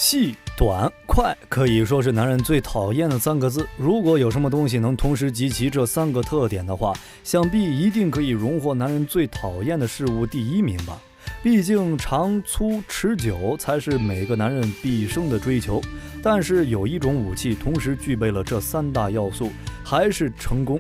细、短、快可以说是男人最讨厌的三个字。如果有什么东西能同时集齐这三个特点的话，想必一定可以荣获男人最讨厌的事物第一名吧。毕竟长粗持久才是每个男人毕生的追求。但是有一种武器同时具备了这三大要素，还是成功，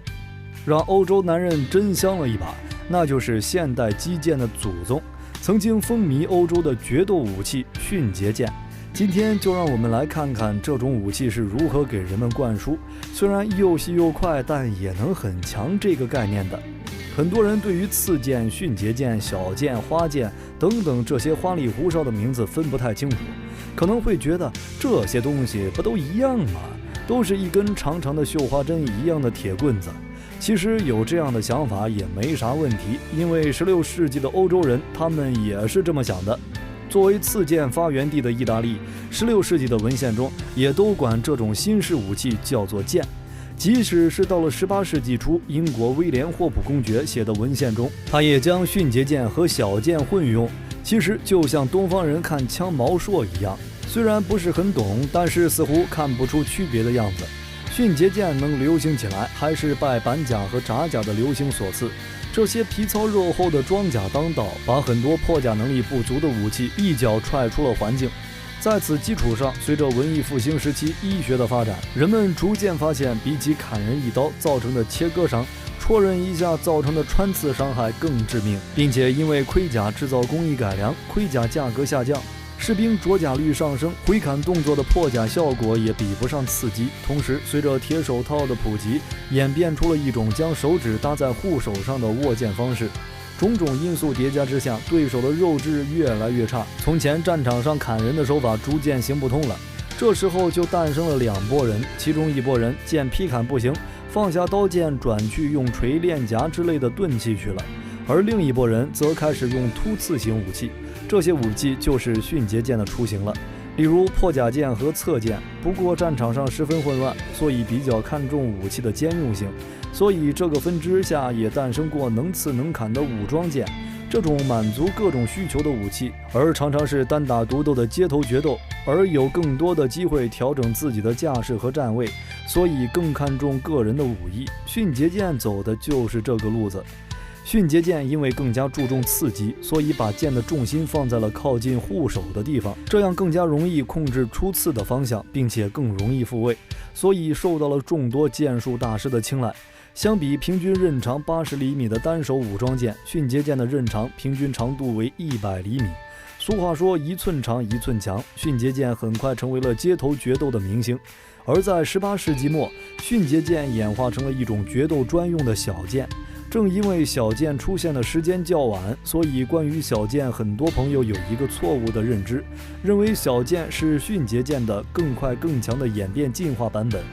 让欧洲男人真香了一把，那就是现代击剑的祖宗，曾经风靡欧洲的决斗武器迅捷剑。今天就让我们来看看这种武器是如何给人们灌输虽然又细又快但也能很强这个概念的。很多人对于刺剑、迅捷剑、小剑、花剑等等这些花里胡哨的名字分不太清楚，可能会觉得这些东西不都一样吗？都是一根长长的绣花针一样的铁棍子。其实有这样的想法也没啥问题，因为16世纪的欧洲人他们也是这么想的。作为刺剑发源地的意大利，16世纪的文献中也都管这种新式武器叫做剑。即使是到了18世纪初，英国威廉霍普公爵写的文献中，他也将迅捷剑和小剑混用。其实就像东方人看枪矛槊一样，虽然不是很懂，但是似乎看不出区别的样子。迅捷剑能流行起来，还是拜板甲和铡甲的流行所赐。这些皮糙肉厚的装甲当道，把很多破甲能力不足的武器一脚踹出了环境。在此基础上，随着文艺复兴时期医学的发展，人们逐渐发现，比起砍人一刀造成的切割伤，戳人一下造成的穿刺伤害更致命，并且因为盔甲制造工艺改良，盔甲价格下降，士兵着甲率上升，挥砍动作的破甲效果也比不上刺激。同时，随着铁手套的普及，演变出了一种将手指搭在护手上的握剑方式。种种因素叠加之下，对手的肉质越来越差，从前战场上砍人的手法逐渐行不通了。这时候就诞生了两拨人，其中一拨人见劈砍不行，放下刀剑转去用锤、链夹之类的钝器去了，而另一拨人则开始用突刺型武器，这些武器就是迅捷剑的雏形了。例如破甲剑和侧剑，不过战场上十分混乱，所以比较看重武器的兼用性，所以这个分支下也诞生过能刺能砍的武装剑，这种满足各种需求的武器，而常常是单打独斗的街头决斗，而有更多的机会调整自己的架势和站位，所以更看重个人的武艺。迅捷剑走的就是这个路子。迅捷剑因为更加注重刺激，所以把剑的重心放在了靠近护手的地方，这样更加容易控制出刺的方向，并且更容易复位，所以受到了众多剑术大师的青睐。相比平均刃长80厘米的单手武装剑，迅捷剑的刃长平均长度为100厘米。俗话说一寸长一寸强，迅捷剑很快成为了街头决斗的明星。而在18世纪末，迅捷剑演化成了一种决斗专用的小剑。正因为小剑出现的时间较晚，所以关于小剑很多朋友有一个错误的认知，认为小剑是迅捷剑的更快更强的演变进化版本。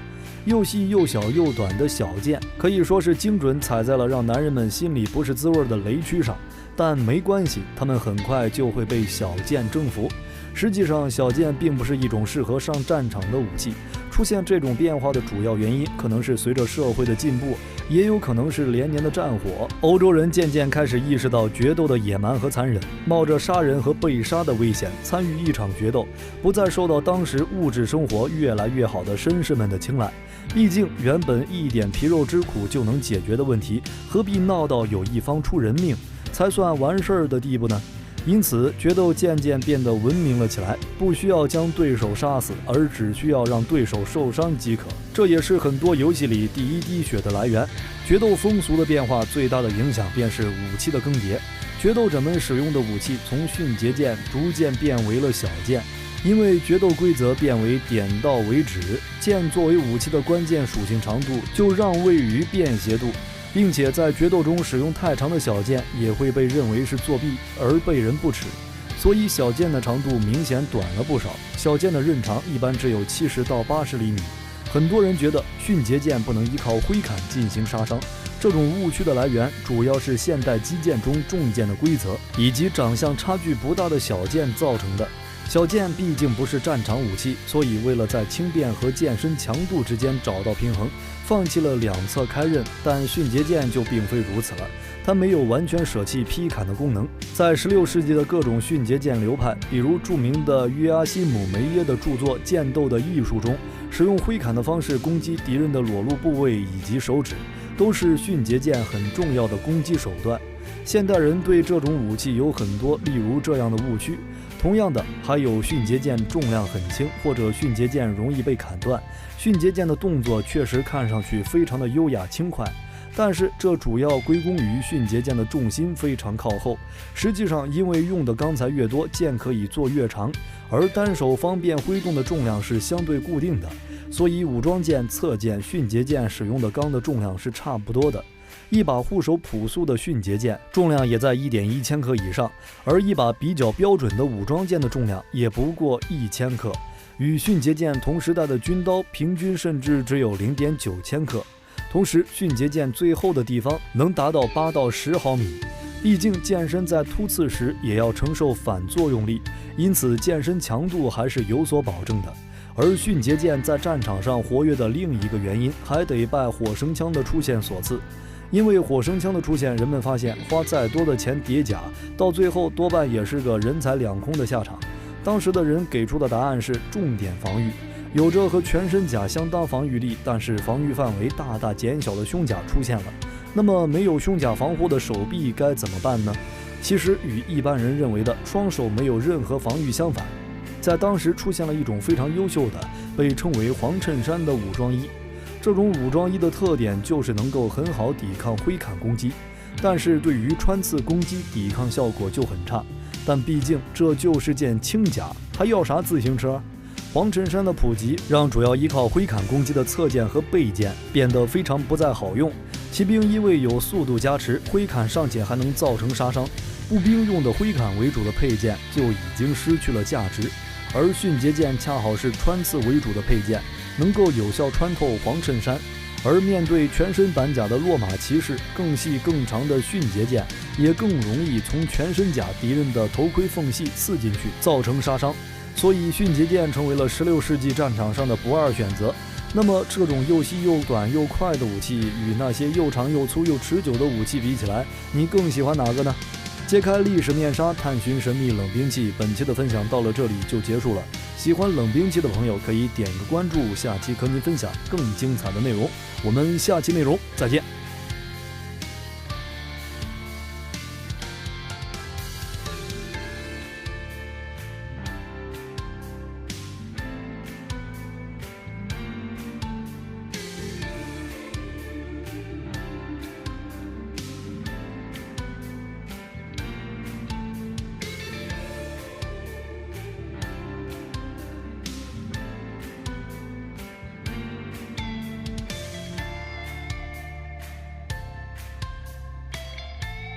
又细又小又短的小剑可以说是精准踩在了让男人们心里不是滋味的雷区上，但没关系，他们很快就会被小剑征服。实际上，小剑并不是一种适合上战场的武器。出现这种变化的主要原因，可能是随着社会的进步，也有可能是连年的战火。欧洲人渐渐开始意识到决斗的野蛮和残忍，冒着杀人和被杀的危险参与一场决斗，不再受到当时物质生活越来越好的绅士们的青睐。毕竟，原本一点皮肉之苦就能解决的问题，何必闹到有一方出人命才算完事儿的地步呢？因此，决斗渐渐变得文明了起来，不需要将对手杀死，而只需要让对手受伤即可。这也是很多游戏里第一滴血的来源。决斗风俗的变化最大的影响便是武器的更迭。决斗者们使用的武器从迅捷剑逐渐变为了小剑，因为决斗规则变为点到为止，剑作为武器的关键属性长度就让位于便携度。并且在决斗中使用太长的小剑也会被认为是作弊而被人不齿，所以小剑的长度明显短了不少。小剑的刃长一般只有70到80厘米。很多人觉得迅捷剑不能依靠挥砍进行杀伤，这种误区的来源主要是现代击剑中重剑的规则以及长相差距不大的小剑造成的。小剑毕竟不是战场武器，所以为了在轻便和剑身强度之间找到平衡，放弃了两侧开刃。但迅捷剑就并非如此了，它没有完全舍弃劈砍的功能。在16世纪的各种迅捷剑流派，比如著名的约阿希姆·梅耶的著作《剑斗的艺术》中，使用挥砍的方式攻击敌人的裸露部位以及手指，都是迅捷剑很重要的攻击手段。现代人对这种武器有很多例如这样的误区。同样的，还有迅捷剑重量很轻，或者迅捷剑容易被砍断。迅捷剑的动作确实看上去非常的优雅轻快，但是这主要归功于迅捷剑的重心非常靠后。实际上，因为用的钢材越多，剑可以做越长，而单手方便挥动的重量是相对固定的，所以武装剑、侧剑、迅捷剑使用的钢的重量是差不多的。一把护手朴素的迅捷剑重量也在 1.1千克以上，而一把比较标准的武装剑的重量也不过1000克，与迅捷剑同时代的军刀平均甚至只有 0.9千克。同时，迅捷剑最厚的地方能达到8到10毫米，毕竟剑身在突刺时也要承受反作用力，因此剑身强度还是有所保证的。而迅捷剑在战场上活跃的另一个原因，还得拜火绳枪的出现所赐。因为火绳枪的出现，人们发现花再多的钱叠甲，到最后多半也是个人财两空的下场。当时的人给出的答案是重点防御，有着和全身甲相当防御力，但是防御范围大大减小的胸甲出现了。那么没有胸甲防护的手臂该怎么办呢？其实与一般人认为的双手没有任何防御相反，在当时出现了一种非常优秀的被称为黄衬衫的武装衣。这种武装衣的特点就是能够很好抵抗挥砍攻击，但是对于穿刺攻击抵抗效果就很差。但毕竟这就是件轻甲，还要啥自行车？黄衬衫的普及让主要依靠挥砍攻击的侧剑和背剑变得非常不再好用。骑兵因为有速度加持，挥砍尚且还能造成杀伤，步兵用的挥砍为主的配件就已经失去了价值。而迅捷剑恰好是穿刺为主的配件，能够有效穿透黄衬衫。而面对全身板甲的落马骑士，更细更长的迅捷剑也更容易从全身甲敌人的头盔缝隙刺进去，造成杀伤。所以迅捷剑成为了16世纪战场上的不二选择。那么这种又细又短又快的武器，与那些又长又粗又持久的武器比起来，你更喜欢哪个呢？揭开历史面纱，探寻神秘冷兵器。本期的分享到了这里就结束了。喜欢冷兵器的朋友可以点个关注，下期和您分享更精彩的内容。我们下期内容再见。